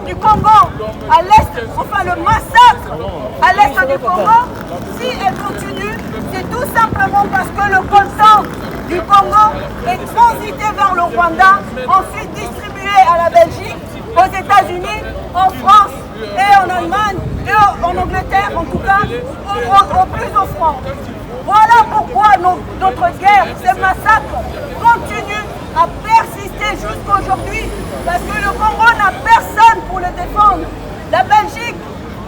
du Congo, à l'est, enfin le massacre à l'est du Congo, si elle continue, c'est tout simplement parce que le coltan du Congo est transité vers le Rwanda, ensuite distribué à la Belgique, aux États-Unis, en France et en Allemagne et en Angleterre en tout cas, au plus offrant. Voilà pourquoi notre guerre, ces massacres continuent à persister jusqu'aujourd'hui, parce que le Congo n'a personne pour le défendre. La Belgique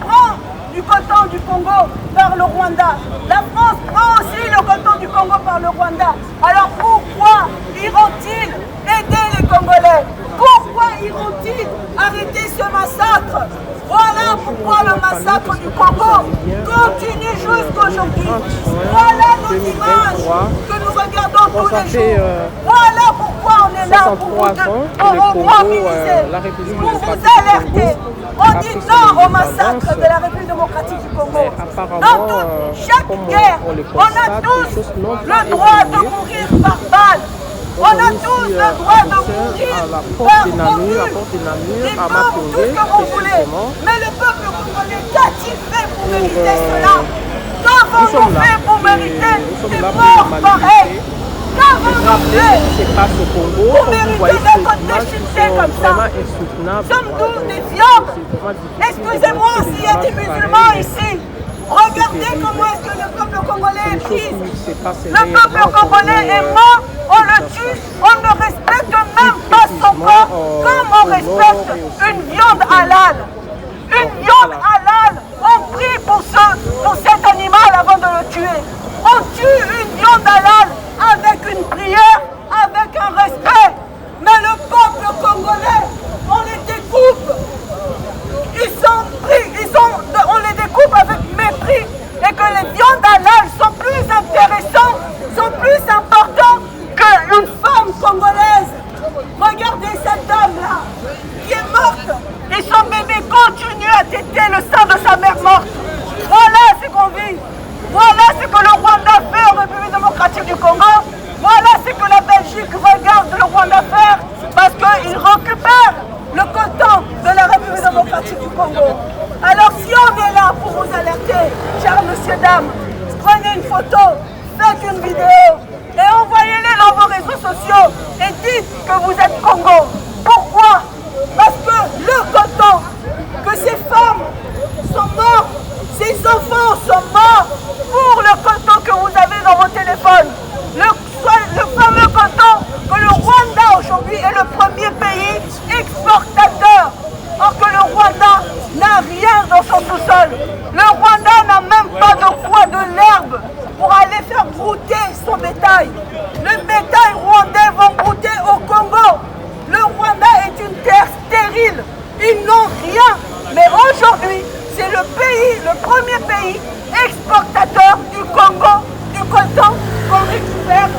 prend du coton du Congo par le Rwanda. La France prend aussi le coton du Congo par le Rwanda. Alors pourquoi iront-ils aider les Congolais? Pourquoi iront-ils arrêter ce massacre? Voilà pourquoi le massacre du Congo continue jusqu'aujourd'hui. Voilà nos images que nous regardons tous les jours. Voilà pourquoi on est là pour vous mobiliser, pour vous alerter. On dit non au massacre de la République démocratique du Congo. Dans chaque guerre, on a tous le droit de mourir par balle. On a tous le droit de mourir par bombe, des bombes, tout ce que vous voulez. Mais le peuple congolais, qu'a-t-il fait pour mériter cela? Qu'avons-nous fait pour mériter des morts pareilles? Qu'avons-nous fait pour mériter d'être déchiquetés comme ça? Sommes-nous des viandes? Excusez-moi s'il y a des musulmans ici. Regardez comment est-ce que le peuple congolais est pris. Le peuple congolais est mort, on le tue, on ne respecte même pas son corps comme on respecte une viande halal. Une viande halal, on prie pour cet animal avant de le tuer. On tue une viande halal avec une prière, avec un respect. Mais le peuple congolais, on les découpe. On les découpe avec mépris, et que les viandes halal sont plus intéressantes, sont plus importantes qu'une femme congolaise. Regardez cette dame-là, qui est morte, et son bébé continue à téter le sang de sa mère morte. Voilà ce qu'on vit. Voilà ce que le Rwanda fait en République démocratique du Congo. Voilà ce que la Belgique regarde le Rwanda faire, parce qu'il récupère le coton de la République démocratique du Congo. Alors si on est là pour vous alerter, chers messieurs, dames, prenez une photo, faites une vidéo et envoyez-les dans vos réseaux sociaux et dites que vous êtes Congo. Pourquoi? Parce que le coton, que ces femmes sont mortes, ces enfants sont morts pour le coton que vous avez dans vos téléphones. Le fameux coton que le Rwanda aujourd'hui est le premier pays exportateur. Or que le Rwanda n'a rien dans son sous-sol. Le Rwanda n'a même pas de quoi de l'herbe pour aller faire brouter son bétail. Le bétail rwandais va brouter au Congo. Le Rwanda est une terre stérile. Ils n'ont rien. Mais aujourd'hui, c'est le premier pays exportateur du Congo, du coton qu'on récupère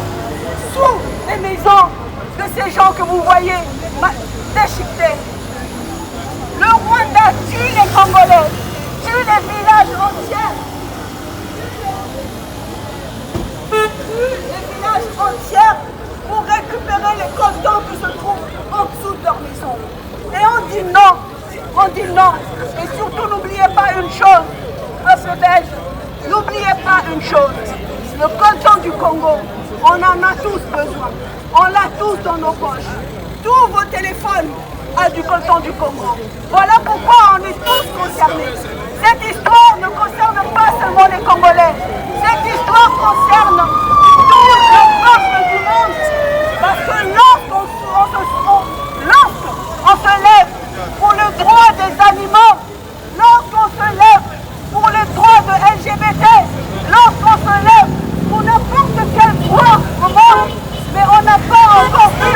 sous les maisons de ces gens que vous voyez déchiquetés. Le Rwanda tue les Congolais, tue les villages entiers. Tue les villages entiers pour récupérer les cotons qui se trouvent en dessous de leur maison. Et on dit non. Et surtout n'oubliez pas une chose, peuple belge, n'oubliez pas une chose. Le coton du Congo, on en a tous besoin. On l'a tous dans nos poches. Tous vos téléphones a du coton du Congo. Voilà pourquoi on est tous concernés. Cette histoire ne concerne pas seulement les Congolais. Cette histoire concerne tout le peuple du monde. Parce que lorsqu'on se lève pour le droit des animaux, lorsqu'on se lève pour le droit de LGBT, lorsqu'on se lève pour n'importe quel droit au monde, mais on n'a pas encore vu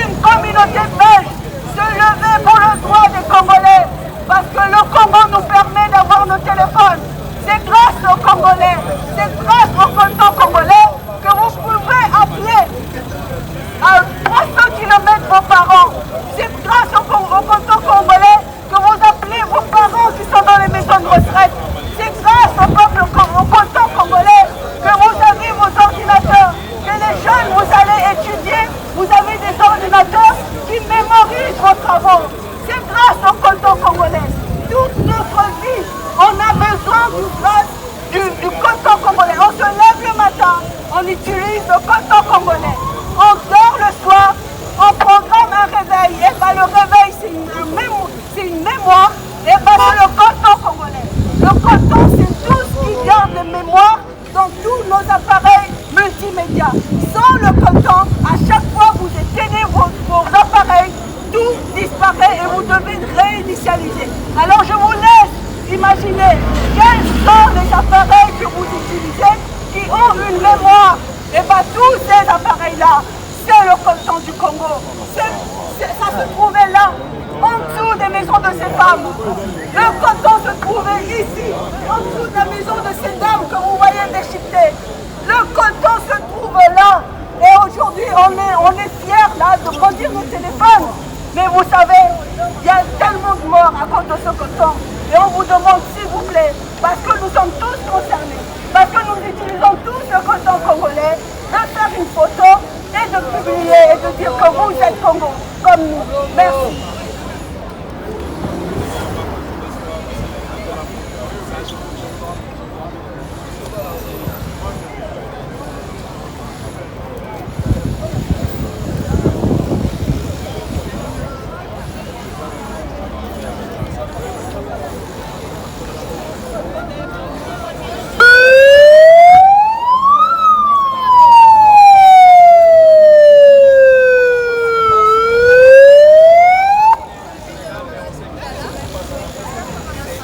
une communauté belge se lever pour le droit des Congolais, parce que le Congo nous permet d'avoir nos téléphones. C'est grâce aux Congolais, c'est grâce au coton congolais du coton congolais. On se lève le matin, on utilise le coton congolais. On dort le soir, on programme un réveil. Et bien le réveil, c'est une mémoire. Et bien c'est le coton congolais. Le coton, c'est tout ce qui garde les mémoires dans tous nos appareils multimédia. Sans le coton, à chaque fois que vous éteignez vos appareils, tout disparaît et vous devez réinitialiser. Alors je vous laisse imaginer quels sont les appareils que vous utilisez qui ont une mémoire. Et bien tous ces appareils-là, c'est le coton du Congo. Ça se trouvait là, en dessous des maisons de ces femmes. Le coton se trouvait ici, en dessous de la maison de ces dames que vous voyez déchiquetées. Le coton se trouve là. Et aujourd'hui, on est fiers là de conduire nos téléphones. Mais vous savez, il y a tellement de morts à cause de ce coton. Et on vous demande, s'il vous plaît, parce que nous sommes tous concernés, parce que nous utilisons tous le coton congolais, de faire une photo et de publier et de dire que vous êtes Congo, comme nous. Merci.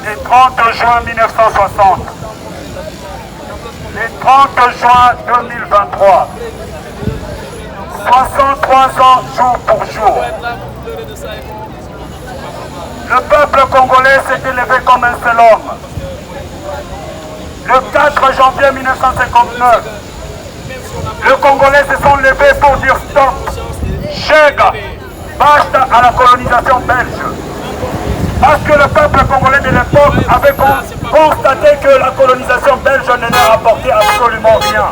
Le 30 juin 1960, le 30 juin 2023, 63 ans jour pour jour. Le peuple congolais s'est élevé comme un seul homme. Le 4 janvier 1959, les Congolais se sont levés pour dire stop, chèque, basta à la colonisation belge. Parce que le peuple congolais de l'époque avait constaté que la colonisation belge ne leur rapportait absolument rien.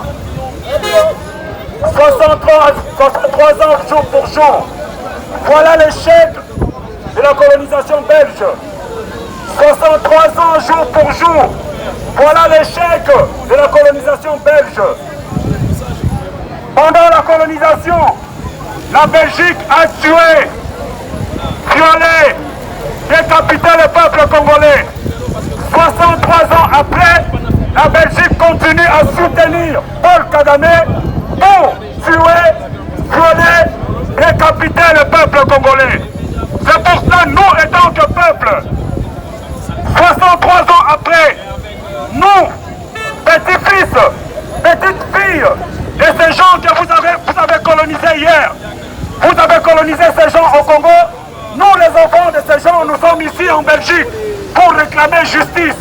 63 ans jour pour jour. Voilà l'échec de la colonisation belge. 63 ans jour pour jour. Voilà l'échec de la colonisation belge. Pendant la colonisation, la Belgique a tué, violé, décapité le peuple congolais. 63 ans après, la Belgique continue à soutenir Paul Kagame pour tuer, violer, décapiter le peuple congolais. C'est pour ça que nous, étant que peuple, 63 ans après, nous, petits-fils, petites-filles de ces gens que vous avez colonisés hier, vous avez colonisé ces gens au Congo, nous les enfants de ces gens, nous sommes ici en Belgique pour réclamer justice.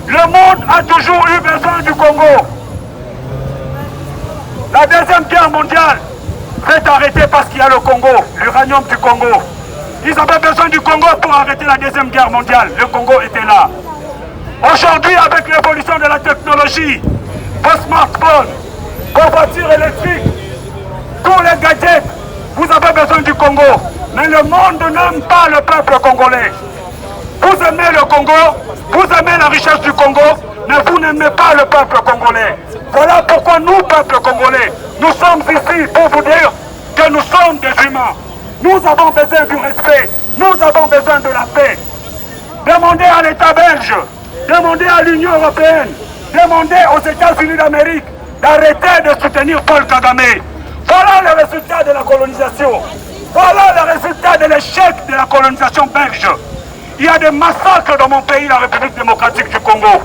Le monde a toujours eu besoin du Congo. La Deuxième Guerre mondiale s'est arrêtée parce qu'il y a le Congo, l'uranium du Congo. Ils avaient besoin du Congo pour arrêter la Deuxième Guerre mondiale. Le Congo était là. Aujourd'hui, avec l'évolution de la technologie, vos smartphones, vos voitures électriques, tous les gadgets, vous avez besoin du Congo. Mais le monde n'aime pas le peuple congolais. Vous aimez le Congo, vous aimez la richesse du Congo, mais vous n'aimez pas le peuple congolais. Voilà pourquoi nous, peuple congolais, nous sommes ici pour vous dire que nous sommes des humains. Nous avons besoin du respect, nous avons besoin de la paix. Demandez à l'État belge, demandez à l'Union européenne, demandez aux États-Unis d'Amérique d'arrêter de soutenir Paul Kagame. Voilà le résultat de la colonisation. Voilà le résultat de l'échec de la colonisation belge. Il y a des massacres dans mon pays, la République démocratique du Congo.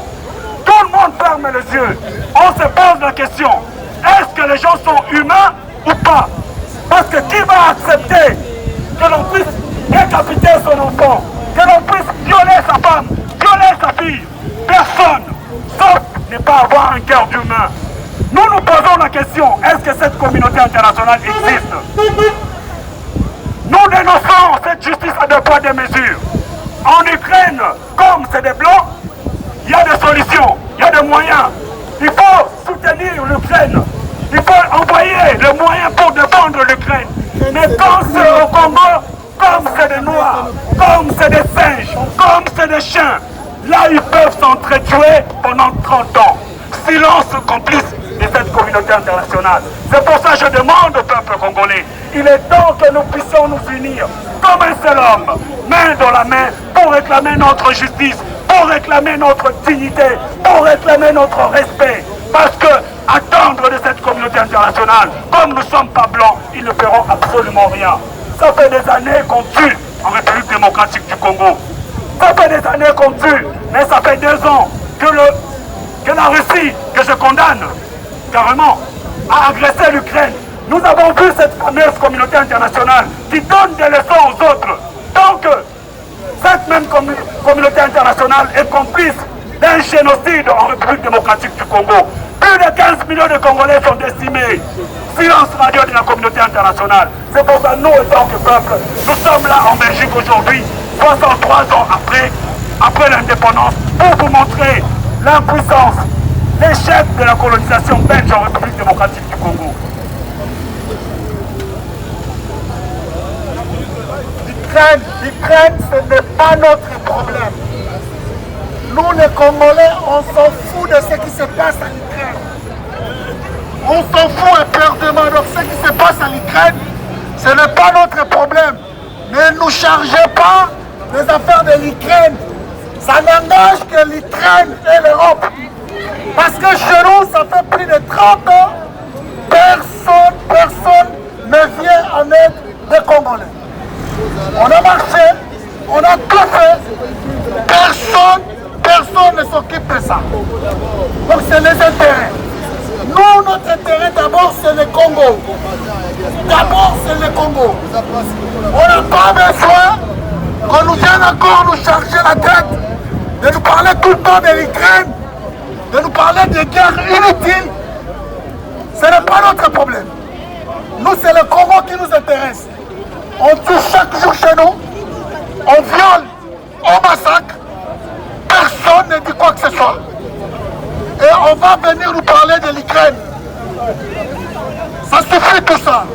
Tout le monde ferme les yeux. On se pose la question, est-ce que les gens sont humains ou pas? Parce que qui va accepter que l'on puisse décapiter son enfant, que l'on puisse violer sa femme, violer sa fille? Personne, sauf ne pas avoir un cœur d'humain. Nous nous posons la question, est-ce que cette communauté internationale existe? Nous dénonçons cette justice à deux poids, deux mesures. En Ukraine, comme c'est des blancs, il y a des solutions, il y a des moyens. Il faut soutenir l'Ukraine. Il faut envoyer les moyens pour défendre l'Ukraine. Mais quand c'est au Congo, comme c'est des noirs, comme c'est des singes, comme c'est des chiens, Là, ils peuvent s'entretuer pendant 30 ans. Silence complice de cette communauté internationale. C'est pour ça que je demande au peuple congolais, il est temps que nous puissions nous unir comme un seul homme, main dans la main, pour réclamer notre justice, pour réclamer notre dignité, pour réclamer notre respect. Parce que attendre de cette communauté internationale, comme nous ne sommes pas blancs, ils ne feront absolument rien. Ça fait des années qu'on tue en République démocratique du Congo. Ça fait des années qu'on tue, mais ça fait 2 ans que la Russie, que je condamne carrément, a agressé l'Ukraine. Nous avons vu cette fameuse communauté internationale qui donne des leçons aux autres. Donc, cette même communauté internationale est complice d'un génocide en République démocratique du Congo. Plus de 15 millions de Congolais sont décimés. Silence radio de la communauté internationale. C'est pour ça que nous, en tant que peuple, nous sommes là en Belgique aujourd'hui, 63 ans après l'indépendance, pour vous montrer l'impuissance, l'échec de la colonisation belge en République démocratique du Congo. L'Ukraine, ce n'est pas notre problème. Nous, les Congolais, on s'en fout de ce qui se passe à l'Ukraine. On s'en fout éperdument. Donc, ce qui se passe à l'Ukraine, ce n'est pas notre problème. Ne nous chargez pas des affaires de l'Ukraine. Ça n'engage que l'Ukraine et l'Europe. Parce que chez nous, ça fait plus de 30 ans, personne ne vient en aide des Congolais. On a marché, on a tout fait, personne ne s'occupe de ça. Donc c'est les intérêts. Nous, notre intérêt d'abord c'est le Congo. D'abord c'est le Congo. On n'a pas besoin qu'on nous vienne encore nous charger la tête, de nous parler tout le temps de l'Ukraine, de nous parler de guerres inutiles. Ce n'est pas notre problème. Nous, c'est le Congo qui nous intéresse. On tue chaque jour chez nous, on viole, on massacre, personne ne dit quoi que ce soit. Et on va venir nous parler de l'Ukraine. Ça suffit tout ça.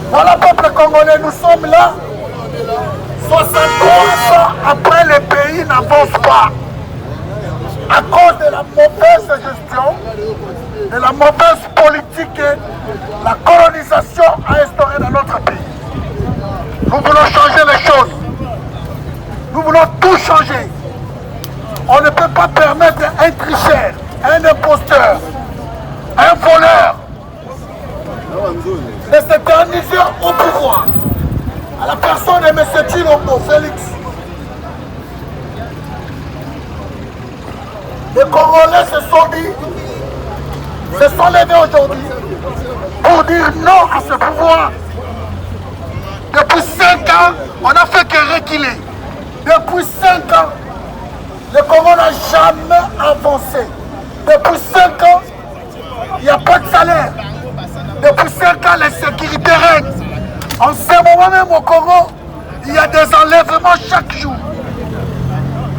Voilà, peuple congolais, nous sommes là. 63 ans après, le pays n'avance pas. À cause de la mauvaise gestion, de la mauvaise politique que la colonisation a instaurée dans notre pays. Nous voulons changer les choses. Nous voulons tout changer. On ne peut pas permettre un tricheur, un imposteur, un voleur de s'éterniser au pouvoir. À la personne de M. Tshilombo Félix. Les Congolais se sont levés aujourd'hui pour dire non à ce pouvoir. Depuis 5 ans, on n'a fait que reculer. Depuis 5 ans, le Congo n'a jamais avancé. Depuis 5 ans, il n'y a pas de salaire. Depuis 5 ans, la sécurité règne. En ce moment même au Congo, il y a des enlèvements chaque jour.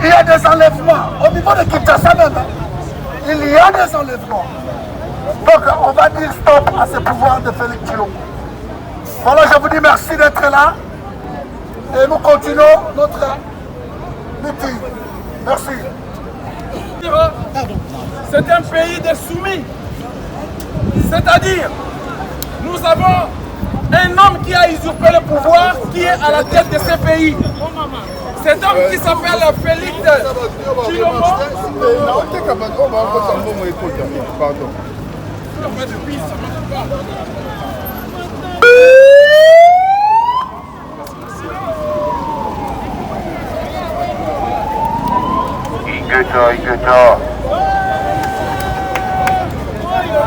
Il y a des enlèvements. Au niveau de Kinshasa même, il y a des enlèvements. Donc on va dire stop à ce pouvoir de Félix Tshilombo. Voilà, je vous dis merci d'être là. Et nous continuons notre meeting. Merci. C'est un pays de soumis. C'est-à-dire, nous avons un homme qui a usurpé le pouvoir, qui est à la tête de ce pays. Cet homme qui s'appelle Félix Tshilombo.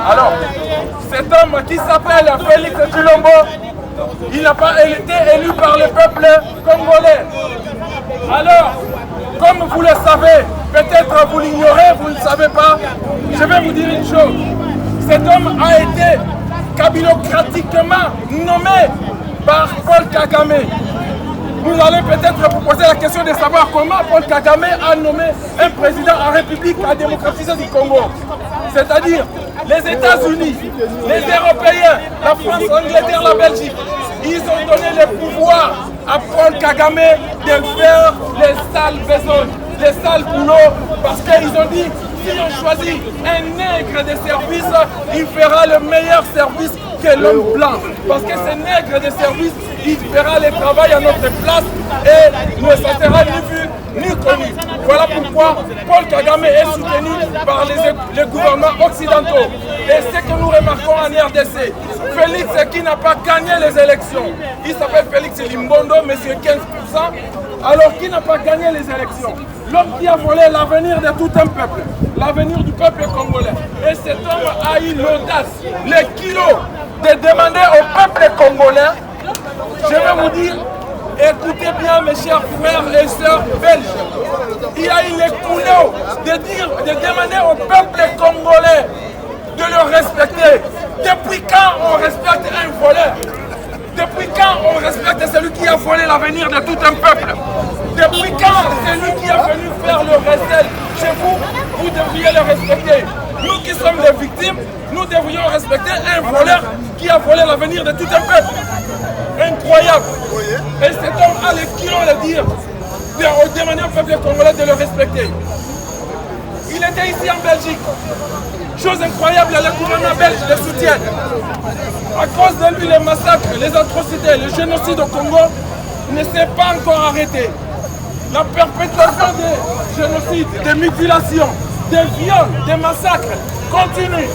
Alors, cet homme qui s'appelle Félix Tshilombo, il n'a pas été élu par le peuple congolais. Alors, comme vous le savez, peut-être vous l'ignorez, vous ne savez pas, je vais vous dire une chose. Cet homme a été kabilocratiquement nommé par Paul Kagame. Vous allez peut-être vous poser la question de savoir comment Paul Kagame a nommé un président en République à démocratiser du Congo. C'est-à-dire les États-Unis, les Européens, la France, l'Angleterre, la Belgique, ils ont donné le pouvoir à Paul Kagame de faire les sales besognes. les sales boulots, parce qu'ils ont dit, si on choisit un nègre de service, il fera le meilleur service que l'homme blanc. Parce que ce nègre de service, il fera le travail à notre place et ne sera ni vu ni connu. Voilà pourquoi Paul Kagame est soutenu par les gouvernements occidentaux. Et ce que nous remarquons en RDC, Félix qui n'a pas gagné les élections, il s'appelle Félix Limbondo, monsieur 15%, alors qui n'a pas gagné les élections. L'homme qui a volé l'avenir de tout un peuple, l'avenir du peuple congolais. Et cet homme a eu l'audace, les kilos, de demander au peuple congolais, je vais vous dire, écoutez bien mes chers frères et sœurs belges, il a eu les kilos de demander au peuple congolais de le respecter. Depuis quand on respecte un voleur? Depuis quand on respecte celui qui a volé l'avenir de tout un peuple? Depuis quand celui qui est venu faire le recel chez vous, vous devriez le respecter? Nous qui sommes les victimes, nous devrions respecter un voleur qui a volé l'avenir de tout un peuple. Incroyable. Et cet homme a le kilo de dire, de demander au peuple congolais de le respecter. Il était ici en Belgique. Chose incroyable, le gouvernement belge le soutient. À cause de lui, les massacres, les atrocités, le génocide au Congo ne s'est pas encore arrêté. La perpétuation des génocides, des mutilations, des viols, des massacres continue.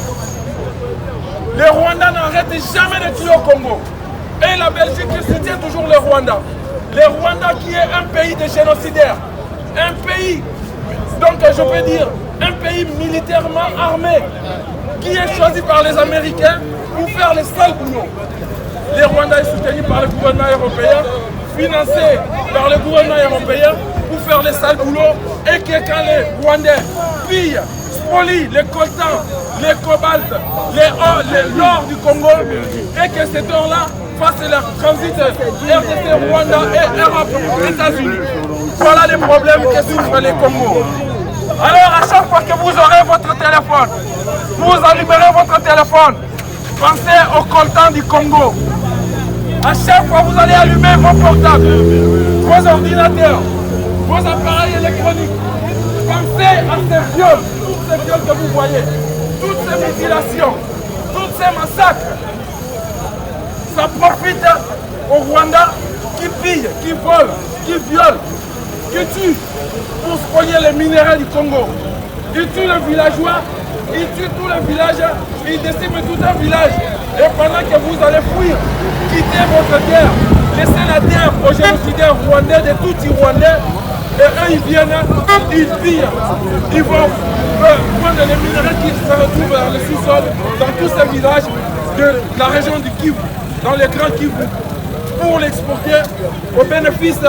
Les Rwandais n'arrêtent jamais de tuer au Congo. Et la Belgique soutient toujours le Rwanda. Le Rwanda qui est un pays de génocidaires. Un pays, donc je peux dire, un pays militairement armé qui est choisi par les Américains pour faire les sales boulots. Le Rwanda est soutenu par le gouvernement européen, financé par le gouvernement européen pour faire les sales boulots et que quand les Rwandais pillent, spolient les coltans, les cobaltes, l'or du Congo et que cet or-là fasse leur transit RDC, Rwanda et Europe, États-Unis. Voilà les problèmes que souffrent les Congos. Alors à chaque fois que vous aurez votre téléphone, vous allumerez votre téléphone, pensez au coltan du Congo. À chaque fois vous allez allumer vos portables, vos ordinateurs, vos appareils électroniques. Pensez à ces viols, tous ces viols que vous voyez, toutes ces mutilations, tous ces massacres. Ça profite au Rwanda qui pille, qui vole, qui viole, qui tue pour spolier les minéraux du Congo. Il tue le villageois, il tue tout le village, il décime tout un village. Et pendant que vous allez fuir, quitter votre terre, laissez la terre aux génocidaires rwandais, de tout Rwandais, et eux ils viennent, ils pillent, ils vont prendre les minéraux qui se retrouvent dans le sous-sol, dans tous ces villages de la région du Kivu, dans les grands Kivu, pour l'exporter au bénéfice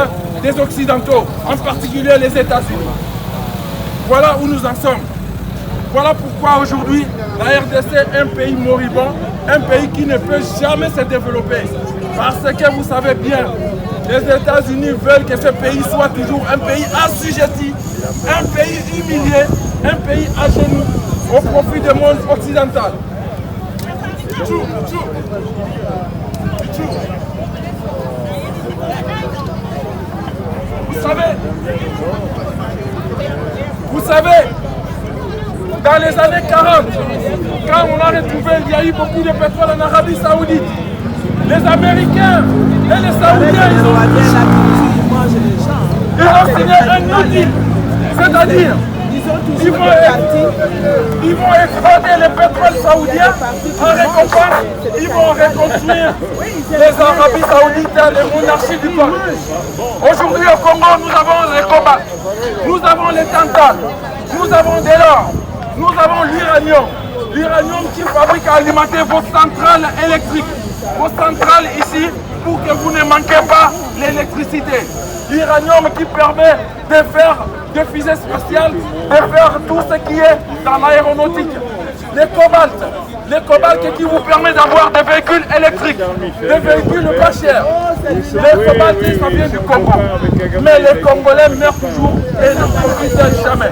des Occidentaux, en particulier les États-Unis. Voilà où nous en sommes. Voilà pourquoi aujourd'hui la RDC est un pays moribond, un pays qui ne peut jamais se développer. Parce que vous savez bien, les États-Unis veulent que ce pays soit toujours un pays assujetti, un pays humilié, un pays à genoux au profit du monde occidental. Vous savez, dans les années 40, quand on a retrouvé, il y a eu beaucoup de pétrole en Arabie Saoudite. Les Américains et les Saoudiens, ils ont signé un New Deal, c'est-à-dire ils vont exploiter le pétrole saoudien en récompense, ils vont reconstruire les Arabies Saoudites, les monarchies du Golfe. Aujourd'hui au Congo, nous avons les combats, nous avons les tantales, nous avons de l'or, nous avons l'uranium. L'uranium qui fabrique à alimenter vos centrales électriques, vos centrales ici, pour que vous ne manquez pas l'électricité. L'uranium qui permet de faire des fusées spatiales, de faire tout ce qui est dans l'aéronautique. Les cobaltes qui vous permettent d'avoir des véhicules électriques, des véhicules pas chers. Les cobaltes, ça vient du Congo. Mais les Congolais meurent toujours et ne profitent jamais.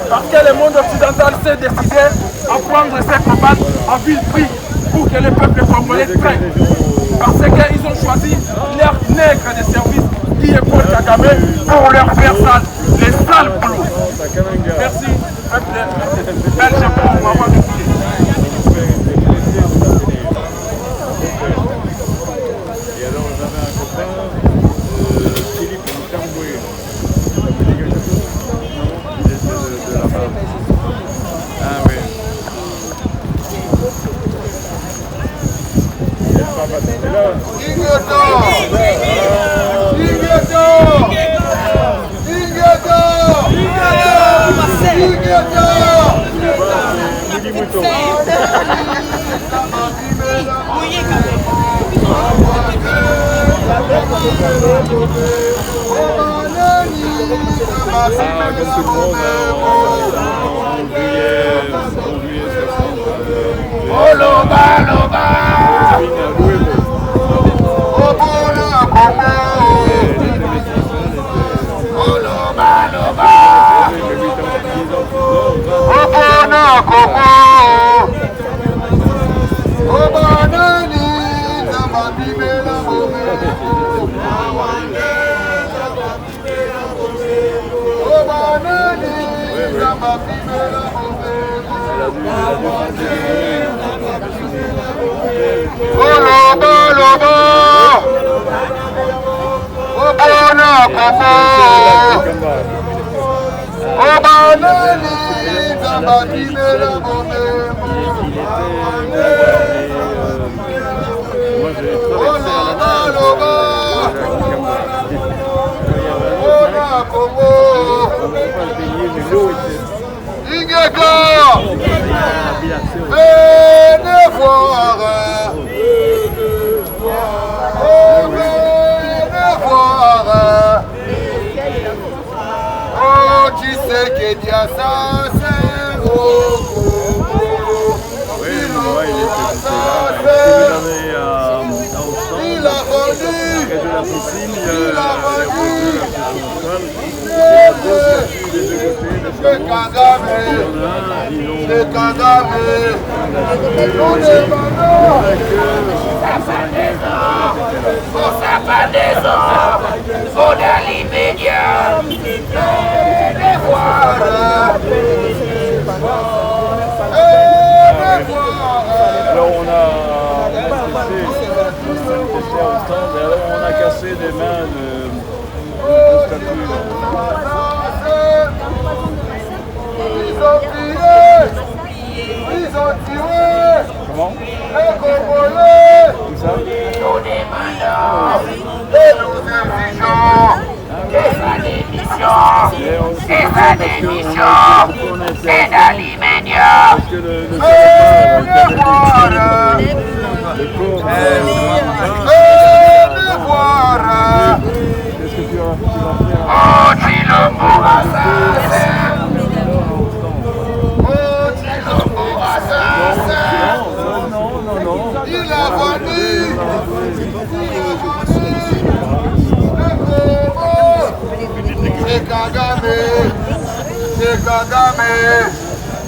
Parce que le monde occidental s'est décidé à prendre ces cobaltes à vil prix pour que le peuple congolais traîne. Parce qu'ils ont choisi leur nègre de service qui est Paul Kagame pour leur faire sale, les sales boulots.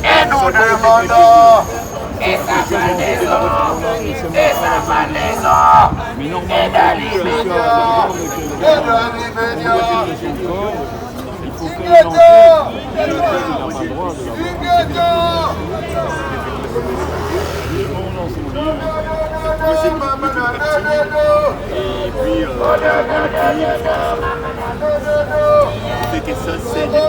Et nous demandons et ça va des ans, et ça va des ans, et dans l'immédiat, et dans l'immédiat. Et puis, ça, c'est bien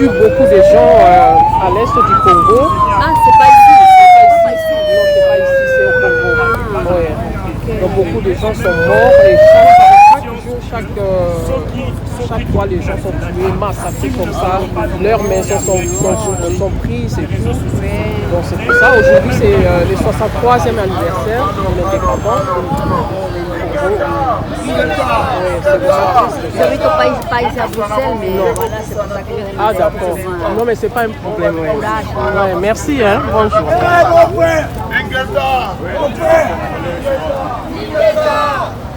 beaucoup de gens à l'est du Congo. Ah, c'est pas ici. Non, c'est pas ici, c'est au Congo. Ouais. Donc beaucoup de gens sont morts et chaque fois les gens sont tués, massacrés comme ça. Leurs maisons sont prises et tout. Donc c'est pour ça. Aujourd'hui c'est le 63e anniversaire de l'indépendance. Celui qui pas ici à Bruxelles, mais voilà, c'est pour ça que je Ah d'accord. Non mais c'est pas un problème. Ouais. Ouais, merci, hein. Bonjour.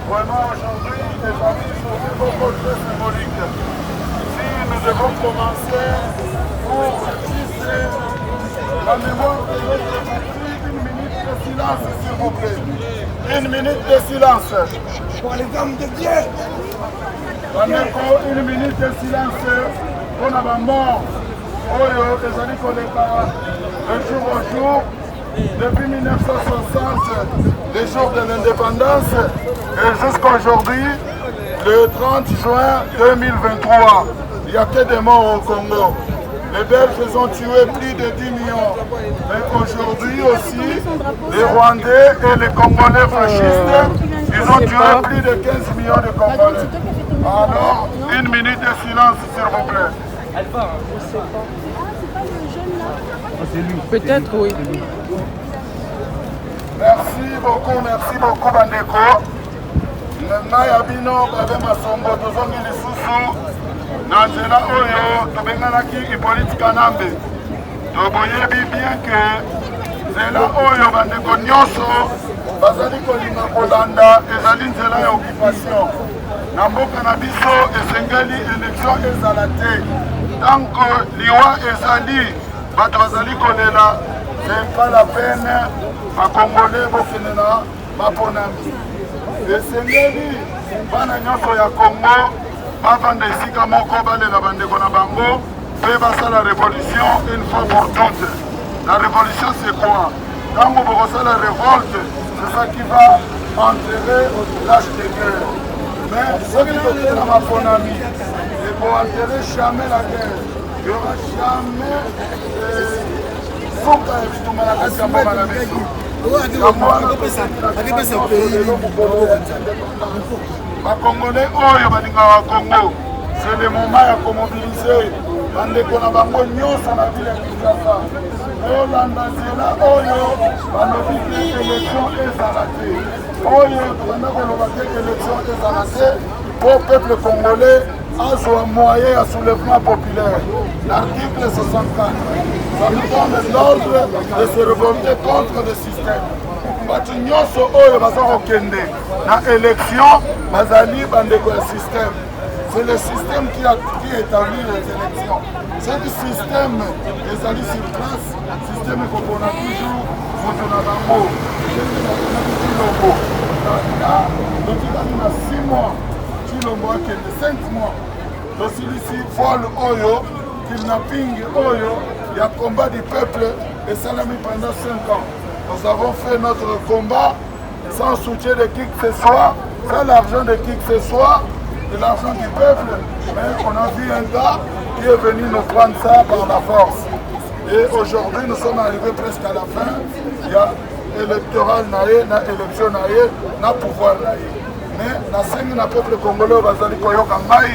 Vraiment aujourd'hui, les familles sont beaucoup très symboliques. Si nous devons commencer pour tisser la mémoire de notre patrie, une minute de silence s'il vous plaît. Une minute de silence. Pour les hommes de Dieu. Une minute de silence pour la mort. Oyo, les années qu'on est par un jour au jour. Depuis 1960, les jours de l'indépendance, et jusqu'à aujourd'hui, le 30 juin 2023, il n'y a que des morts au Congo. Les Belges ont tué plus de 10 millions. Mais aujourd'hui aussi, les Rwandais et les Congolais fascistes, ils ont tué plus de 15 millions de Congolais. Alors, une minute de silence, s'il vous plaît. Peut-être, oui. Merci beaucoup, Bandeko. Ngai abino babe masombo tozongi lisusu na nzela oyo tobenganaki Hippolyte Kanambe. Toboyebi bien que nzela oyo bandeko nyonso bazali kolinga kolanda ezali nzela ya occupation. Na mboka na biso esengeli élection ezala te. Tant que liwa ezali bato bazali kolela, c'est pas la peine à Congolais bokende na maponami. Esengeli bana nyonso ya Congo bavanda esika moko balela bandeko na bango mpe basala révolution une fois pour toutes. La révolution c'est quoi? Quand vous bossez la révolte, c'est ça qui va enterrer l'âge de guerre. Mais ce qui est dans ma ponami, il ne faut enterrer jamais la guerre. Il n'y aura jamais souka et tout malakasi à moi à la maison. Bakongolais oyo balinga wa Congo, c'est le moment ya komobiliser bandeko na bango nyonso na ville ya Kinshasa. Olanda nzela oyo balobi te élection ezala te. Oyo tobanda koloba te élection ezala te po peuple congolais azwa moyen ya soulèvement populaire. L'article 64, ça nous donne l'ordre de se révolter contre le système. Batu nyonso oyo baza kokende na élection bazali bandeko ya système. C'est le système qui établit les élections. C'est du système ezali sur place. Système ekopona toujours moto na bango. Chilombo totikali na 6 mois. Chilombo akende 5 mois. Tosilisi vol oyo kidnapping oyo ya combat du peuple et salami pendant 5 ans. Nous avons fait notre combat sans soutien de qui que ce soit, sans l'argent de qui que ce soit, de l'argent du peuple. Mais on a vu un gars qui est venu nous prendre ça par la force. Et aujourd'hui, nous sommes arrivés presque à la fin. Il y a électoral, il y a élection, il y a pouvoir. Mais na sengi na peuple congolais bazali koyoka ngai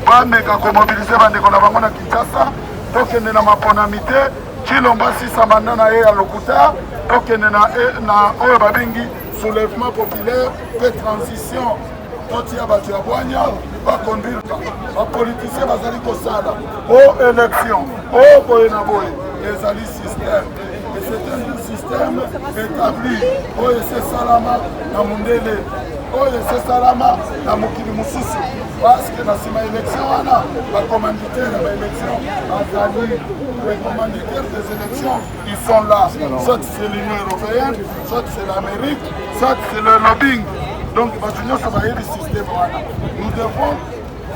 bameka komobiliser bandeko na bango na Kinshasa tokende na maponamité Chilombo asisa manda na ye ya lokuta tokende na oyo babengi soulèvement populaire pe transition totia bato ya bwanya baconduire bapoliticien bazali kosala o élection o boye na boye ezali système. Et c'est un système établi oyo ese salama na mundele oyo ese salama na mokili mosusu parce que na nsima élection wana bacommanditaire ya baélection bazali. Les commanditaires des élections, ils sont là. Soit c'est l'Union européenne, soit c'est l'Amérique, soit c'est le lobbying. Donc, nous devons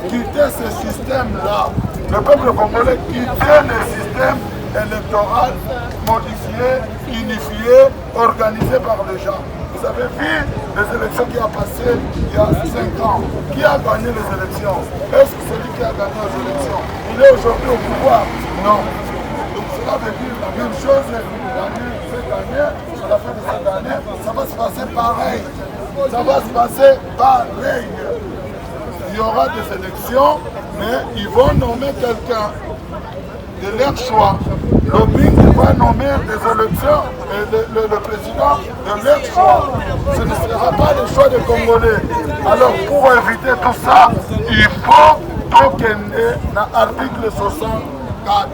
quitter ce système-là. Le peuple congolais quitter le système électoral modifié, unifié, organisé par les gens. Vous avez vu les élections qui ont passé il y a 5 ans. Qui a gagné les élections? Est-ce que celui qui a gagné les élections, il est aujourd'hui au pouvoir? Non. Ça veut dire la même chose l'année, cette année, à la fin de cette année, ça va se passer pareil. Ça va se passer pareil. Il y aura des élections, mais ils vont nommer quelqu'un de leur choix. Lobbying va nommer des élections et le président de leur choix. Ce ne sera pas le choix des Congolais. Alors pour éviter tout ça, il faut tourner dans l'article 64.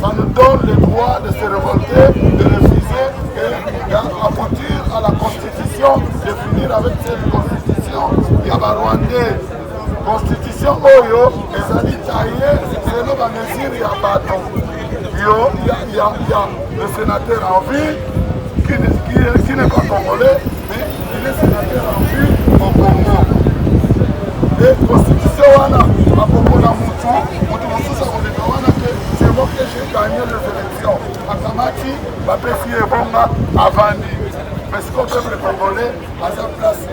Ça nous donne le droit de se révolter, de refuser et d'aboutir à la constitution, de finir avec cette constitution Yabarwandais. Constitution Oyo, les alliés taillés, c'est la mesure Yabato. Il y a le sénateur en vie qui n'est pas congolais, mais il est sénateur en vie au Congo. Et constitution wana, à propos de Moutou, c'est moi que j'ai gagné les élections. À Kamati, ma PFI est bonne à Vandi. Mais ce qu'on peut le Congolais à sa place.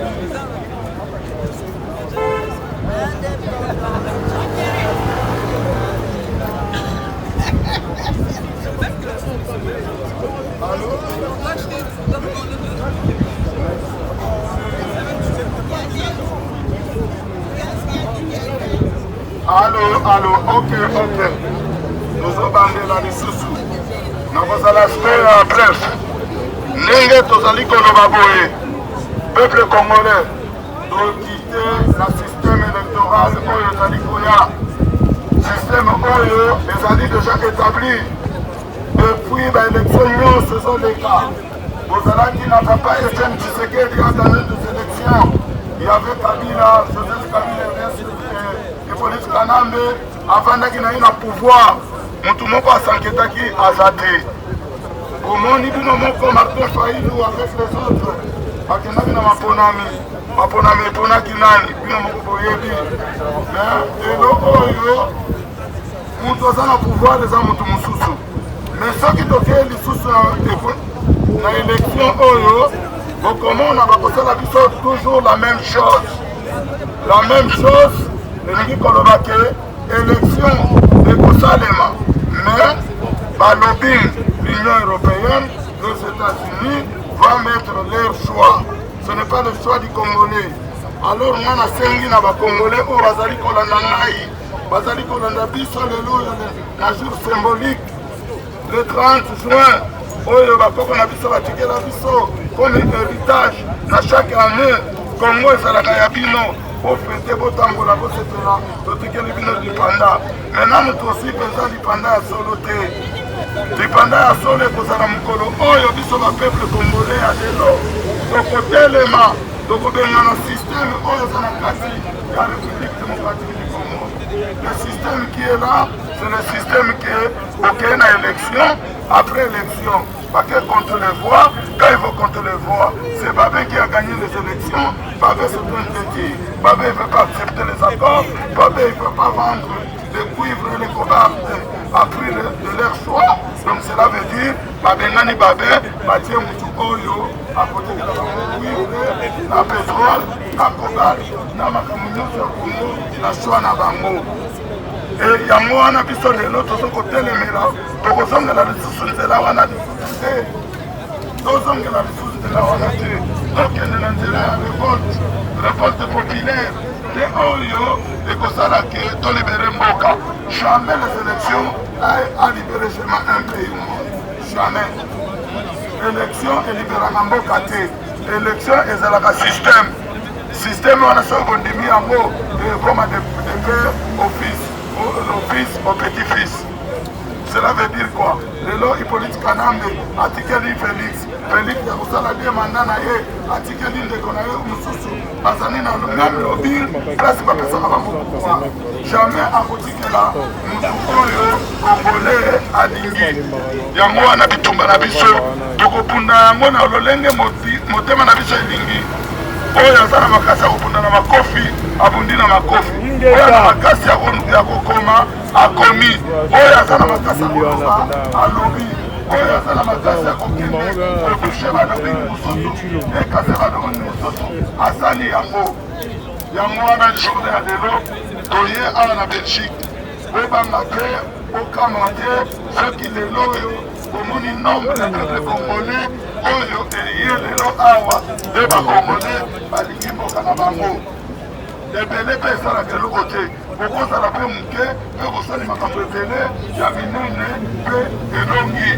Allô, ok. Nous avons bandé la lisusu. Nous avons l'aspect bref. N'enge tozali koloba boye. Peuple congolais doit quitter le système électoral oyo ezali koya. Système oyo ezali déjà établi. Depuis l'élection nyonso ezoleka. Bozalaki na papa Etienne Tshisekedi a gagné des élections. Il y avait Kabila, Joseph Kabila, Hippolyte Kanambe, avandaki na ye na pouvoir. Mutu moko asanketaki aza te. Omoni bino moko Martin Fayulu avec les autres akendaki na maponami eponaki nani bino moko boyebi. Lelo oyo mutu aza na pouvoir eza mutu mosusu. Mais soki tokei lisusu na élection oyo bokomona bakosala biso toujours la même chose. La même chose elingi koloba ke élection ekosalema. Mais balobing l'Union européenne, les États-Unis vont mettre leur choix. Ce n'est pas le choix du Congolais. Alors moi na sengi na Congolais oyo bazali kolanda ngai, bazali kolanda biso lelo na jour symbolique le 30 juin oyo bakoko na biso batikela biso comme héritage na chaque année. Congo ezalaka ya bino ofete botambola bosepela totikeli bino lipanda. Maintenant moto osi mpenza lipanda ya solo te. Lipanda ya solo ekozala mokolo oyo biso bapeuple congolais ya lelo tokotelema tokobenga na système oyo eza na kati ya république démocratique du Congo. Le système qui est là, c'est le système qui est ok na élection. Après élection, Baké compte les voix. Quand il faut compter les voix, c'est Babé qui a gagné les élections. Babé se plaint de dire. Babé ne veut pas accepter les accords. Babé ne veut pas vendre les cuivres et les cobardes à prix de leur choix. Donc cela veut dire Babé Nani Babé, Batie Moutou Oyo, à côté de la cuivre, la pétrole, la cobarde, la macamunio sur Congo, la choix na bango. Et yango wana biso lelo tozokotelemela tokozongela lisusu nzela wana lisusu te tozongela lisusu nzela wana te tokende na nzela ya révolte populaire te oyo ekosala ke tolibere mboka. Jamais les élections a libéré seulement un pays au monde. Jamais. Élection elibéraka mboka te. Élection ezalaka système wana soki bondimi yango ekoma de père au fils. L'office au petit-fils. Cela veut dire quoi? Lelo Hippolyte Kanambe atikeli Félix ya kusala bien mandat na ye atikeli ndeko na ye mususu bazani na même lobby place bapesaka bango pouvoir. Jamais akotikela mutu oyo congolais alingi yango wana bitumba na biso tokopunda yango na lolenge motema na biso elingi oyo aza na makasi ya kopunda na makofi abundi na makofi oyo na makasi ya kokoma akomi oyo aza na makasi ya koloba alobi oyo aza na makasi ya kokende kotushe balobi mosusu ekase balobi mosusu asali yango wana journée ya lelo toye awa na Belgique obanga te okama te soki lelo oyo omoni nombre de peuple congolais oyo eye lelo awa nde bacongolais balingi mboka na bango. ebele mpe esalaka eloko te okozala mpe moke mpe kosali makambo ebele ya minene mpe elongi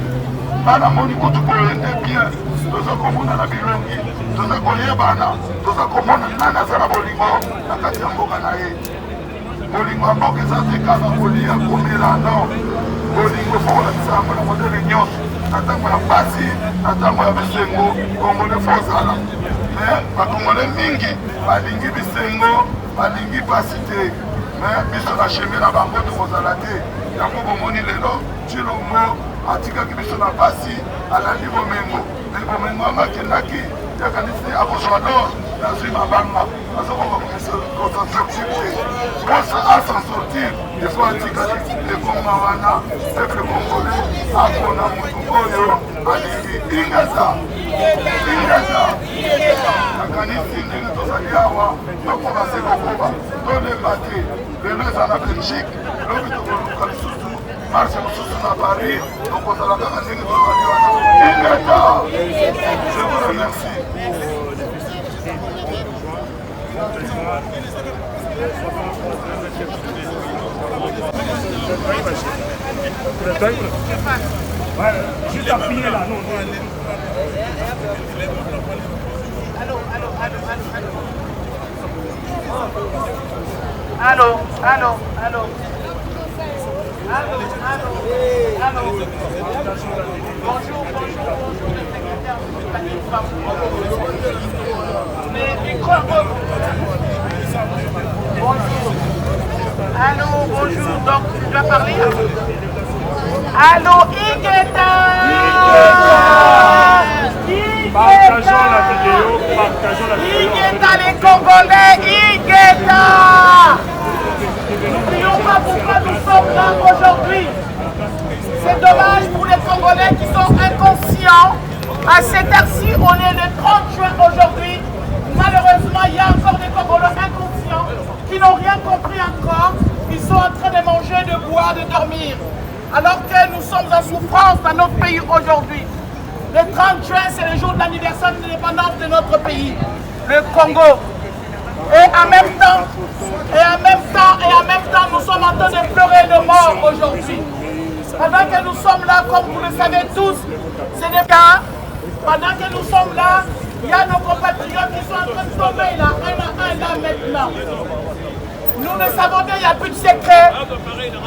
bana moni kutu boye nde bien toza komona na bilongi toza koyebana toza komona nani aza na bolingo na kati ya mboka na ye bolingo ya mboka eza te kaka kolia komela no bolingo fokolakisa yango na modele nyonso na ntango ya pasi na ntango ya bisengo kongole fozala me bakongole mingi balingi bisengo balingi pasi te me biso na shemi na bango tokozala te yango bomoni lelo cilongo atikaki biso na pasi alandi bomengo me bomengo anga akendaki yakanisi akozwa dor nazwi mabanga azokokokosasortir te posa asan sortir ifo atikaki ekonga wana peuple congolais akona motu oyo alingi ingeza nakanisi ndenge tozali awa tokobase kokoba tolemba te lelo eza na belgique lobi tokoluka lisusu marche mosusu na paris tokozala kaka ndenge tozali wana ingeza je vous remercie. Juste appuyer là, non. Allô. Bonjour, le secrétaire mais micro. Bonjour. Allô, bonjour. Donc, tu dois parler. Allô, Igeta. Partageons la vidéo. Igeta, les Congolais, Igeta. N'oublions pas pourquoi nous sommes là aujourd'hui. C'est dommage pour les Congolais qui sont inconscients. À cette heure-ci, on est le 30 juin aujourd'hui. Malheureusement, il y a encore des Congolais inconscients qui n'ont rien compris encore. Ils sont en train de manger, de boire, de dormir. Alors que nous sommes en souffrance dans notre pays aujourd'hui. Le 30 juin, c'est le jour de l'anniversaire de l'indépendance de notre pays, le Congo. Et en même temps, nous sommes en train de pleurer de mort aujourd'hui. Pendant que nous sommes là, comme vous le savez tous, c'est des cas. Pendant que nous sommes là, il y a nos compatriotes qui sont en train de tomber là, un à un là maintenant. Nous le savons bien, il n'y a plus de secret.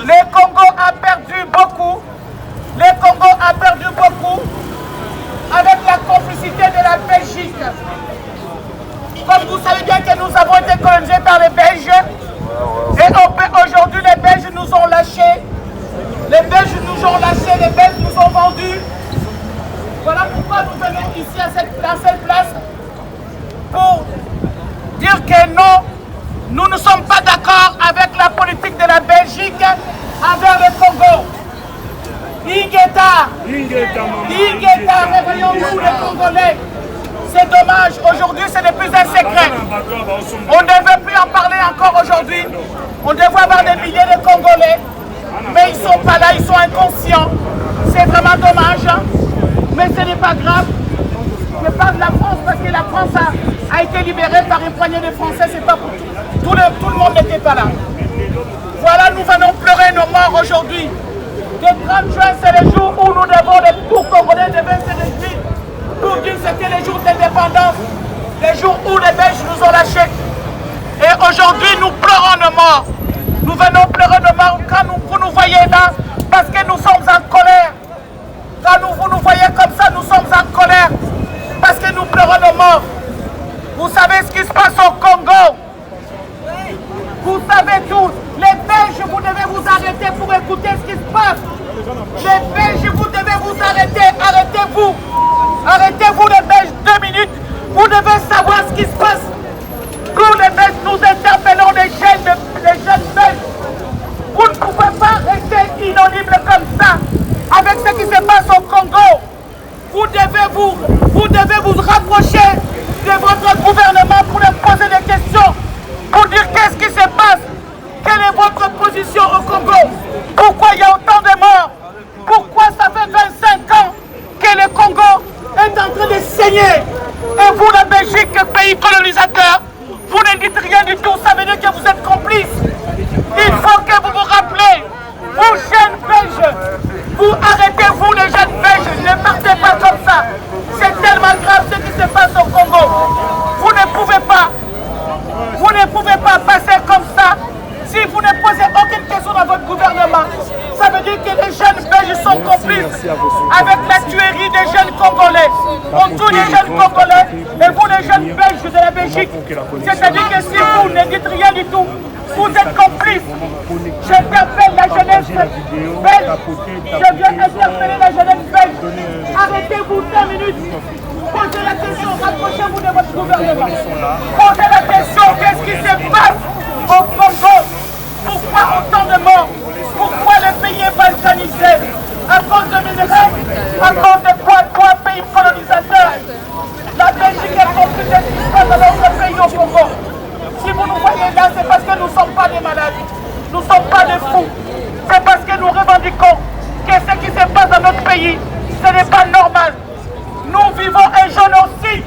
Le Congo a perdu beaucoup. Le Congo a perdu beaucoup avec la complicité de la Belgique. Comme vous savez bien que nous avons été colonisés par les Belges. Et aujourd'hui, les Belges nous ont lâchés. Les Belges nous ont lâchés, les Belges nous ont vendus. Voilà pourquoi nous venons ici à cette place pour dire que non, nous ne sommes pas d'accord avec la politique de la Belgique envers le Congo. Ingeta, réveillons-nous les Congolais. C'est dommage, aujourd'hui ce n'est plus un secret. On ne devait plus en parler encore aujourd'hui. On devait avoir des milliers de Congolais. Mais ils ne sont pas là, ils sont inconscients. C'est vraiment dommage. Mais ce n'est pas grave. Je parle de la France parce que la France a été libérée par une poignée de Français. C'est pas pour tout le monde n'était pas là. Voilà, nous venons pleurer nos morts aujourd'hui. Le 30 juin, c'est le jour où nous devons, tout Congolais devaient se réjouir pour dire que c'était le jour d'indépendance, le jour où les Belges nous ont lâchés. Et aujourd'hui, nous pleurons nos morts. Nous venons pleurer nos morts quand vous nous voyez là, parce que nous sommes en colère. Quand vous nous voyez comme ça, nous sommes en colère, parce que nous pleurons nos morts. Vous savez ce qui se passe au Congo. Vous savez tous. Les Belges, vous devez vous arrêter pour écouter ce qui se passe. Les Belges, vous devez vous arrêter. Arrêtez-vous. Arrêtez-vous les Belges 2 minutes. Vous devez savoir ce qui se passe. Nous les Belges, nous interpellons les jeunes Belges. Vous ne pouvez pas rester inaudible comme ça avec ce qui se passe au Congo. Vous devez vous rapprocher de votre gouvernement pour leur poser des questions, pour dire qu'est-ce qui se passe, quelle est votre position au Congo, pourquoi il y a autant de morts, pourquoi ça fait 25 ans que le Congo est en train de saigner. Et vous, la Belgique, pays colonisateur, Vous ne dites rien du tout, ça veut dire que vous êtes complices. Il faut que vous vous rappelez, vous jeunes Belges, vous arrêtez-vous les jeunes Belges, ne partez pas comme ça. C'est tellement grave ce qui se passe au Congo. Vous ne pouvez pas passer comme ça. Si vous ne posez aucune question dans votre gouvernement, ça veut dire que les jeunes Belges sont complices avec la tuerie des jeunes Congolais. On tue les jeunes Congolais et vous les jeunes Belges de la Belgique. C'est-à-dire que si vous ne dites rien du tout, vous êtes complices. J'interpelle la jeunesse belge. Je viens interpeller la jeunesse belge. Arrêtez-vous 5 minutes. Posez la question, rapprochez-vous de votre gouvernement. Posez la question, qu'est-ce qui se passe au Congo? Pourquoi autant de morts? Pourquoi le pays est balkanisé? À cause de minerais? À cause de quoi pays colonisateur? La Belgique est compris de ce qui se passe dans notre pays au Congo. Si vous nous voyez là, c'est parce que nous ne sommes pas des malades. Nous ne sommes pas des fous. C'est parce que nous revendiquons que ce qui se passe dans notre pays, ce n'est pas normal. Nous vivons un génocide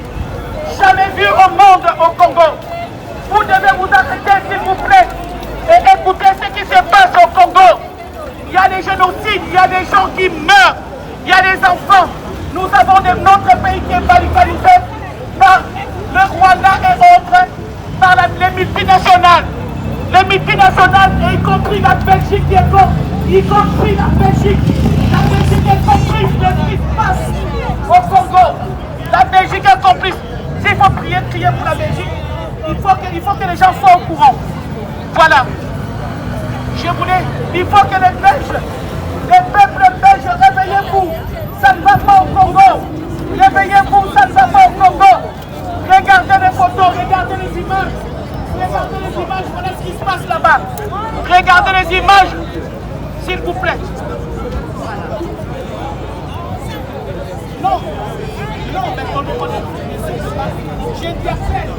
jamais vu au monde au Congo. Vous devez vous arrêter s'il vous plaît et écouter ce qui se passe au Congo. Il y a des génocides, il y a des gens qui meurent, il y a des enfants. Nous avons notre pays qui est balkanisé par le Rwanda et autres, par les multinationales. Les multinationales, et y compris la Belgique qui est contre, y compris la Belgique. La Belgique est complice de ce qui se passe au Congo. La Belgique est complice. S'il faut crier pour la Belgique, il faut que les gens soient au courant. Voilà. Il faut que les Belges, les peuples belges, réveillez-vous. Ça ne va pas au Congo. Réveillez-vous, ça ne va pas au Congo. Regardez les photos, regardez les images. Regardez les images, voilà ce qui se passe là-bas. Regardez les images, s'il vous plaît. Non, mais on j'interpelle.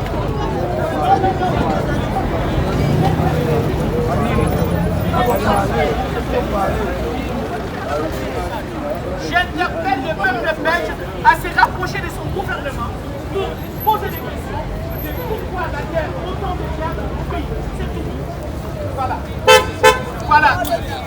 J'interpelle le peuple belge à se rapprocher de son gouvernement pour poser des questions de pourquoi la guerre autant de guerres dans le pays. C'est tout. Voilà.